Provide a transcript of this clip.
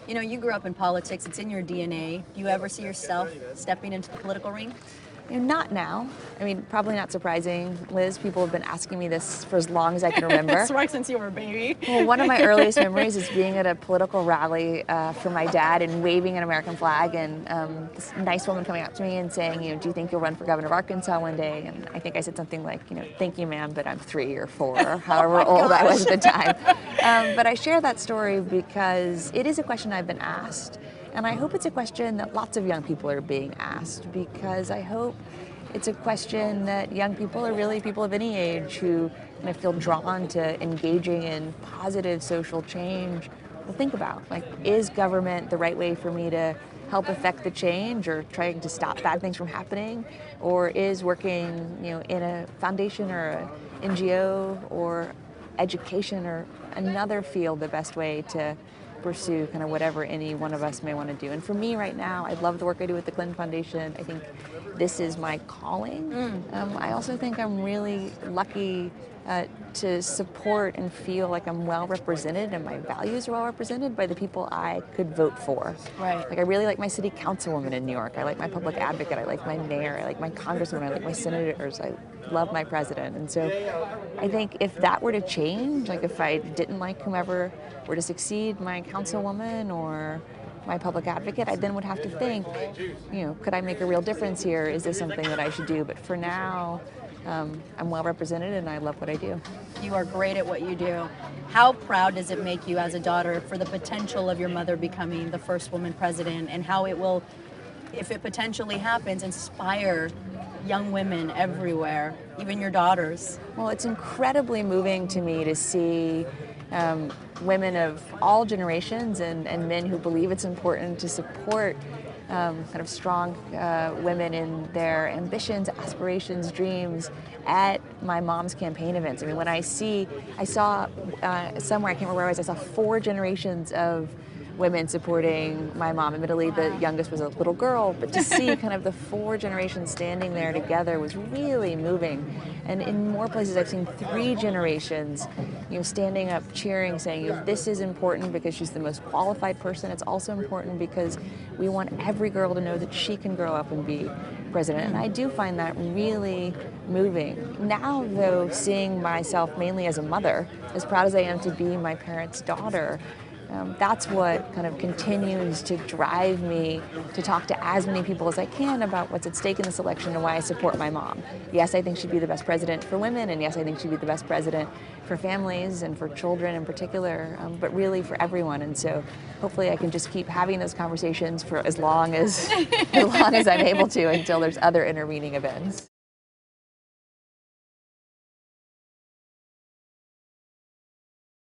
You know, you grew up in politics, it's in your DNA. Do you ever see yourself stepping into the political ring? You know, not now. I mean, probably not surprising, Liz. People have been asking me this for as long as I can remember. It's right since you were a baby. Well, one of my earliest memories is being at a political rally for my dad and waving an American flag, and this nice woman coming up to me and saying, you know, do you think you'll run for governor of Arkansas one day? And I think I said something like, you know, thank you, ma'am, but I'm 3 or 4, or however old I was at the time. But I share that story because it is a question I've been asked. And I hope it's a question that lots of young people are being asked, because I hope it's a question that young people, or really people of any age who kind of feel drawn to engaging in positive social change, will think about. Like, is government the right way for me to help affect the change or trying to stop bad things from happening? Or is working, you know, in a foundation or an NGO or education or another field the best way to pursue kind of whatever any one of us may want to do? And for me right now, I love the work I do with the Clinton Foundation. I think this is my calling. I also think I'm really lucky to support and feel like I'm well represented and my values are well represented by the people I could vote for. Right. Like, I really like my city councilwoman in New York. I like my public advocate. I like my mayor. I like my congresswoman. I like my senators. I love my president. And so I think if that were to change, like if I didn't like whomever were to succeed, my councilwoman or my public advocate, I then would have to think, you know, could I make a real difference here? Is this something that I should do? But for now, I'm well represented and I love what I do. You are great at what you do. How proud does it make you as a daughter for the potential of your mother becoming the first woman president, and how it will, if it potentially happens, inspire young women everywhere, even your daughters? Well, it's incredibly moving to me to see women of all generations and men who believe it's important to support kind of strong women in their ambitions, aspirations, dreams at my mom's campaign events. I mean, when I saw somewhere, I can't remember where I was, I saw 4 generations of women supporting my mom. Admittedly, the youngest was a little girl, but to see kind of the 4 generations standing there together was really moving. And in more places, I've seen 3 generations, you know, standing up, cheering, saying, you know, this is important because she's the most qualified person. It's also important because we want every girl to know that she can grow up and be president. And I do find that really moving. Now, though, seeing myself mainly as a mother, as proud as I am to be my parents' daughter, that's what kind of continues to drive me to talk to as many people as I can about what's at stake in this election and why I support my mom. Yes, I think she'd be the best president for women, and yes, I think she'd be the best president for families and for children in particular, but really for everyone. And so hopefully I can just keep having those conversations for as long as I'm able to, until there's other intervening events.